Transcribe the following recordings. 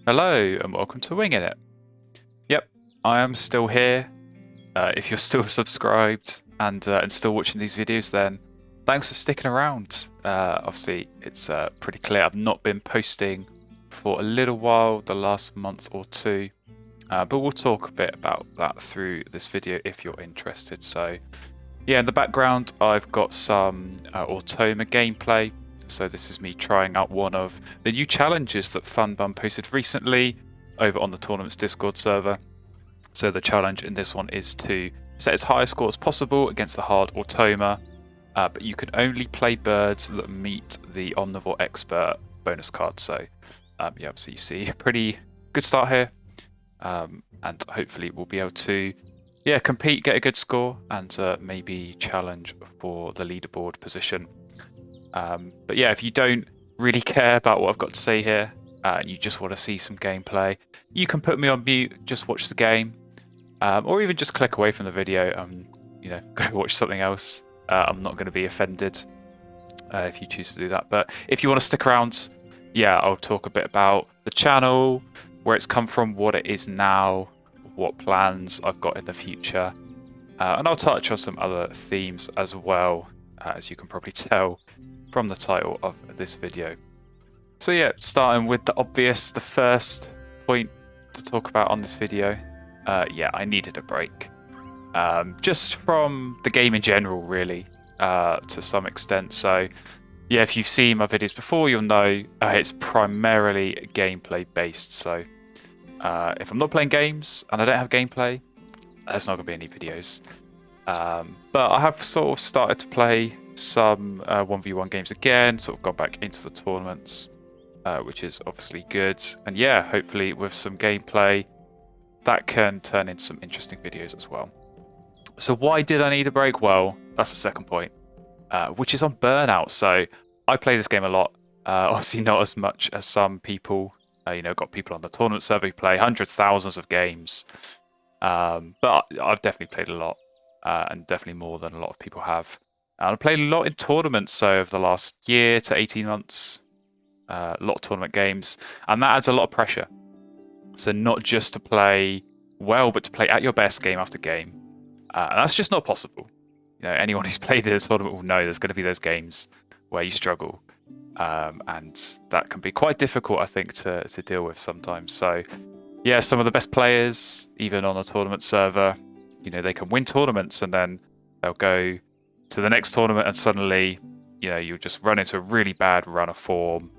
Hello and welcome to Wingin It. Yep, I am still here. If you're still subscribed and still watching these videos, then thanks for sticking around. Obviously, it's pretty clear I've not been posting for a little while, the last month or two, but we'll talk a bit about that through this video if you're interested. So, yeah, in the background, I've got some Automa gameplay. So this is me trying out one of the new challenges that FunBun posted recently over on the tournament's Discord server. So the challenge in this one is to set as high a score as possible against the hard Automa, but you can only play birds that meet the Omnivore Expert bonus card. So yeah, obviously you see a pretty good start here, and hopefully we'll be able to compete, get a good score, and maybe challenge for the leaderboard position. But yeah, if you don't really care about what I've got to say here, and you just want to see some gameplay, you can put me on mute, just watch the game, or even just click away from the video and go watch something else. I'm not going to be offended if you choose to do that. But if you want to stick around, yeah, I'll talk a bit about the channel, where it's come from, what it is now, what plans I've got in the future, and I'll touch on some other themes as well, as you can probably tell from the title of this video. So yeah, starting with the obvious, the first point to talk about on this video, yeah, I needed a break. Just from the game in general, really, to some extent. So yeah, if you've seen my videos before, you'll know it's primarily gameplay based. So if I'm not playing games and I don't have gameplay, there's not going to be any videos. But I have sort of started to play some 1v1 games again, sort of gone back into the tournaments, which is obviously good. And yeah, hopefully with some gameplay, that can turn into some interesting videos as well. So why did I need a break? Well, that's the second point, which is on Burnout. So I play this game a lot, obviously not as much as some people. Got people on the tournament server who play hundreds, thousands of games. But I've definitely played a lot, and definitely more than a lot of people have. And I played a lot in tournaments, so over the last year to 18 months, a lot of tournament games, and that adds a lot of pressure. So not just to play well, but to play at your best game after game. And that's just not possible. Anyone who's played in a tournament will know there's going to be those games where you struggle. And that can be quite difficult, I think, to deal with sometimes. So yeah, some of the best players, even on a tournament server, they can win tournaments and then they'll go to the next tournament and suddenly, you just run into a really bad run of form.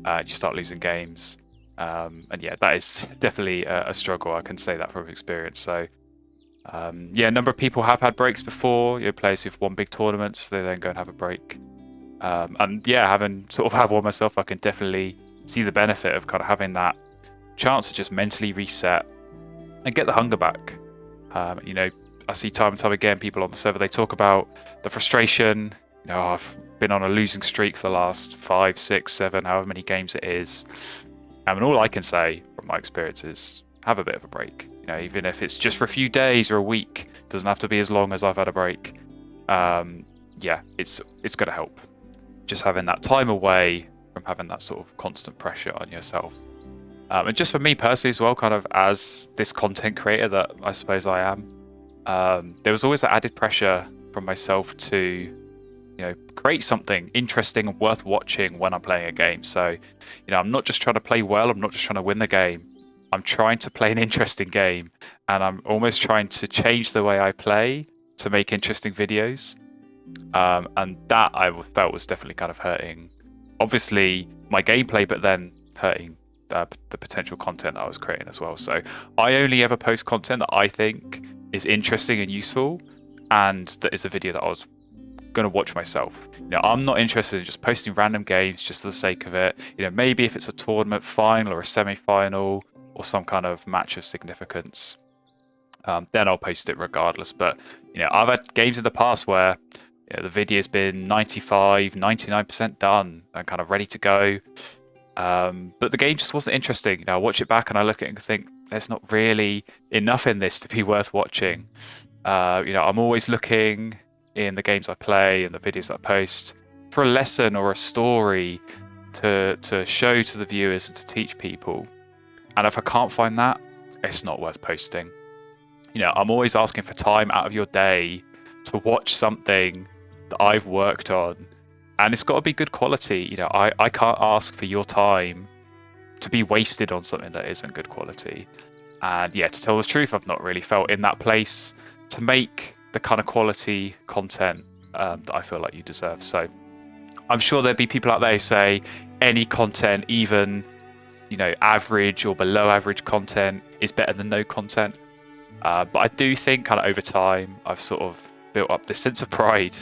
You start losing games. And yeah, that is definitely a struggle. I can say that from experience. So yeah, a number of people have had breaks before. Players who've won big tournaments, they then go and have a break. And yeah, having sort of had one myself, I can definitely see the benefit of kind of having that chance to just mentally reset and get the hunger back. I see time and time again people on the server, they talk about the frustration. I've been on a losing streak for the last 5, 6, 7, however many games it is. And all I can say from my experience is have a bit of a break. Even if it's just for a few days or a week, it doesn't have to be as long as I've had a break. Yeah, it's going to help. Just having that time away from having that sort of constant pressure on yourself. And just for me personally as well, kind of as this content creator that I suppose I am, there was always that added pressure from myself to, create something interesting and worth watching when I'm playing a game. So, I'm not just trying to play well, I'm not just trying to win the game. I'm trying to play an interesting game, and I'm almost trying to change the way I play to make interesting videos. And that I felt was definitely kind of hurting, obviously, my gameplay, but then hurting the potential content that I was creating as well. So I only ever post content that I think is interesting and useful, and that is a video that I was going to watch myself. I'm not interested in just posting random games just for the sake of it. Maybe if it's a tournament final or a semi-final or some kind of match of significance, then I'll post it regardless. But I've had games in the past where the video's been 95, 99% done and kind of ready to go. But the game just wasn't interesting. I watch it back and I look at it and think, there's not really enough in this to be worth watching. I'm always looking in the games I play and the videos that I post for a lesson or a story to show to the viewers and to teach people. And if I can't find that, it's not worth posting. I'm always asking for time out of your day to watch something that I've worked on, and it's got to be good quality. I can't ask for your time to be wasted on something that isn't good quality. And yeah, to tell the truth, I've not really felt in that place to make the kind of quality content that I feel like you deserve. So I'm sure there'd be people out there who say any content, even average or below average content, is better than no content. But I do think kind of over time, I've sort of built up this sense of pride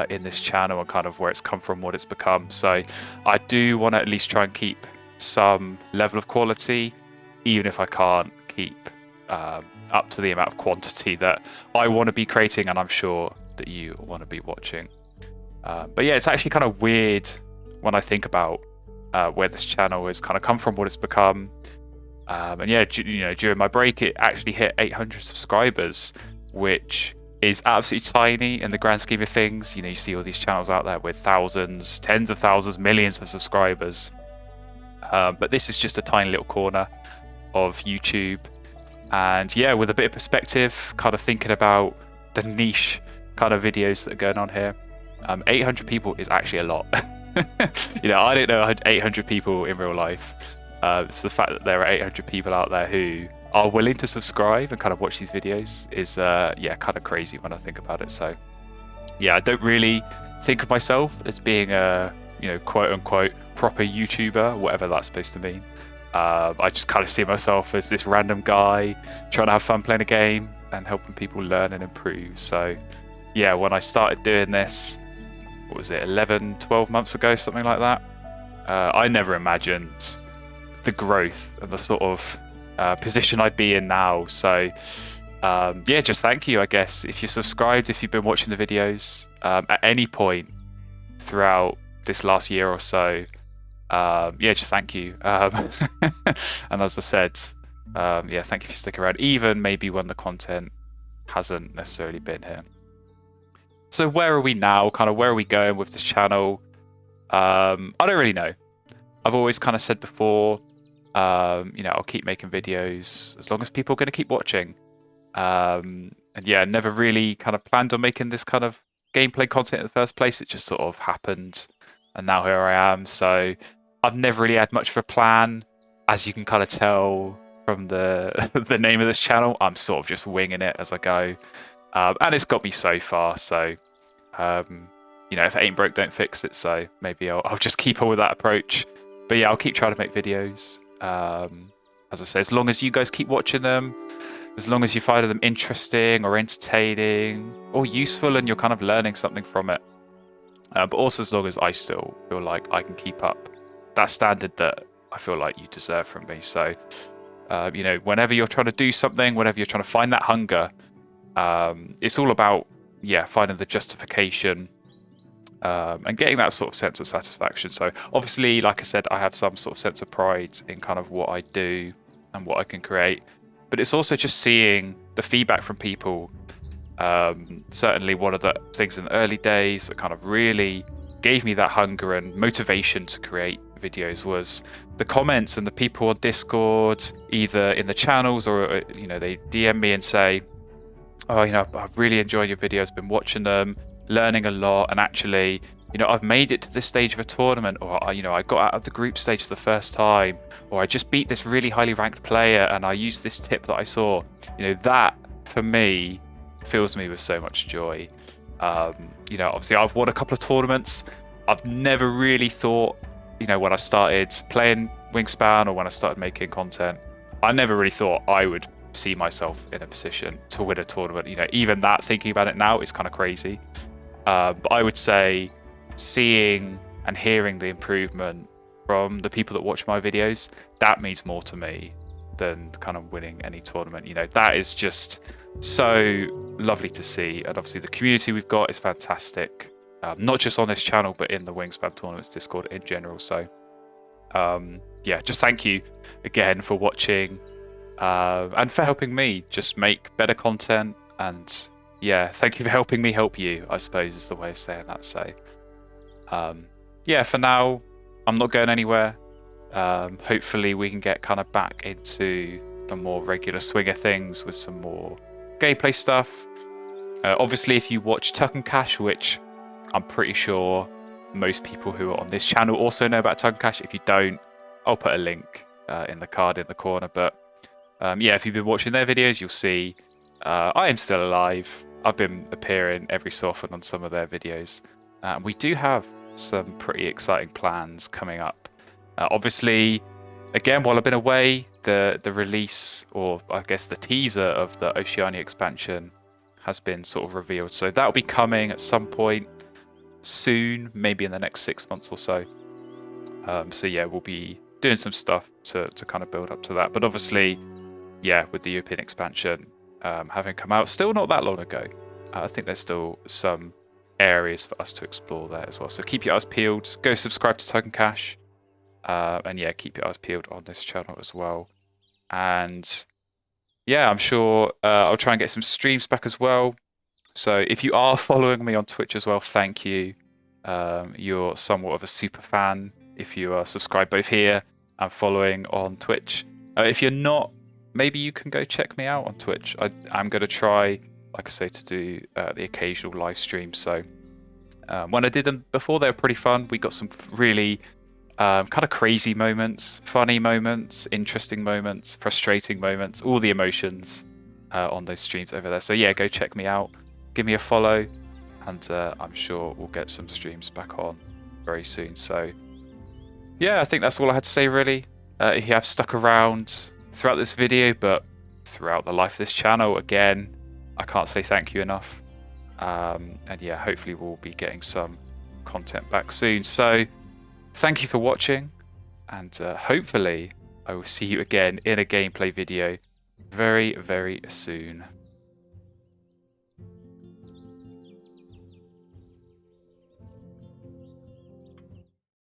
in this channel and kind of where it's come from, what it's become. So I do want to at least try and keep some level of quality, even if I can't keep up to the amount of quantity that I want to be creating, and I'm sure that you want to be watching. But yeah, it's actually kind of weird when I think about where this channel has kind of come from, what it's become. And yeah, during my break, it actually hit 800 subscribers, which is absolutely tiny in the grand scheme of things. You see all these channels out there with thousands, tens of thousands, millions of subscribers. But this is just a tiny little corner of YouTube. And yeah, with a bit of perspective, kind of thinking about the niche kind of videos that are going on here, 800 people is actually a lot. I don't know 800 people in real life. So the fact that there are 800 people out there who are willing to subscribe and kind of watch these videos is kind of crazy when I think about it. So yeah, I don't really think of myself as being a quote unquote proper YouTuber, whatever that's supposed to mean. I just kind of see myself as this random guy trying to have fun playing a game and helping people learn and improve. So yeah, when I started doing this, what was it, 11, 12 months ago, something like that, I never imagined the growth and the sort of position I'd be in now. So yeah, just thank you, I guess. If you're subscribed, if you've been watching the videos at any point throughout this last year or so, just thank you. And as I said, thank you for sticking around, even maybe when the content hasn't necessarily been here. So where are we now? Kind of where are we going with this channel? I don't really know. I've always kind of said before, I'll keep making videos as long as people are going to keep watching. And yeah, never really kind of planned on making this kind of gameplay content in the first place. It just sort of happened, and now here I am. So I've never really had much of a plan, as you can kind of tell from the the name of this channel. I'm sort of just winging it as I go, and it's got me so far. So if it ain't broke, don't fix it. So maybe I'll just keep on with that approach. But yeah, I'll keep trying to make videos. As I say, as long as you guys keep watching them, as long as you find them interesting or entertaining or useful and you're kind of learning something from it. But also as long as I still feel like I can keep up that standard that I feel like you deserve from me. So, whenever you're trying to do something, whenever you're trying to find that hunger, it's all about, finding the justification and getting that sort of sense of satisfaction. So obviously, like I said, I have some sort of sense of pride in kind of what I do and what I can create. But it's also just seeing the feedback from people. Certainly one of the things in the early days that kind of really gave me that hunger and motivation to create videos was the comments and the people on Discord, either in the channels or, they DM me and say, oh, I've really enjoyed your videos, been watching them, learning a lot, and actually, I've made it to this stage of a tournament, or, I got out of the group stage for the first time, or I just beat this really highly ranked player and I used this tip that I saw. That for me fills me with so much joy. Obviously I've won a couple of tournaments. I've never really thought, when I started playing Wingspan or when I started making content, I never really thought I would see myself in a position to win a tournament. Even that, thinking about it now, is kind of crazy. But I would say seeing and hearing the improvement from the people that watch my videos, that means more to me than kind of winning any tournament. That is just so lovely to see. And obviously the community we've got is fantastic, not just on this channel, but in the Wingspan Tournaments Discord in general. So just thank you again for watching and for helping me just make better content. And thank you for helping me help you, I suppose is the way of saying that. So for now, I'm not going anywhere. Hopefully we can get kind of back into the more regular swinger things with some more gameplay stuff. Obviously, if you watch Tuck and Cash, which I'm pretty sure most people who are on this channel also know about Tuck and Cash. If you don't, I'll put a link in the card in the corner. But yeah, if you've been watching their videos, you'll see I am still alive. I've been appearing every so often on some of their videos. We do have some pretty exciting plans coming up. Obviously, again, while I've been away, the release, or I guess the teaser of the Oceania expansion has been sort of revealed. So that'll be coming at some point soon, maybe in the next 6 months or so. So yeah, we'll be doing some stuff to kind of build up to that. But obviously, yeah, with the European expansion having come out still not that long ago, I think there's still some areas for us to explore there as well. So keep your eyes peeled. Go subscribe to Token Cash. And yeah, keep your eyes peeled on this channel as well. And yeah, I'm sure I'll try and get some streams back as well. So if you are following me on Twitch as well, thank you. You're somewhat of a super fan if you are subscribed both here and following on Twitch. If you're not, maybe you can go check me out on Twitch. I'm going to try, like I say, to do the occasional live stream. So when I did them before, they were pretty fun. We got some really kind of crazy moments, funny moments, interesting moments, frustrating moments, all the emotions on those streams over there. So yeah, go check me out. Give me a follow, and I'm sure we'll get some streams back on very soon. So yeah, I think that's all I had to say really. If you have stuck around throughout this video, but throughout the life of this channel, again, I can't say thank you enough. And yeah, hopefully we'll be getting some content back soon. So thank you for watching, and hopefully I will see you again in a gameplay video very, very soon.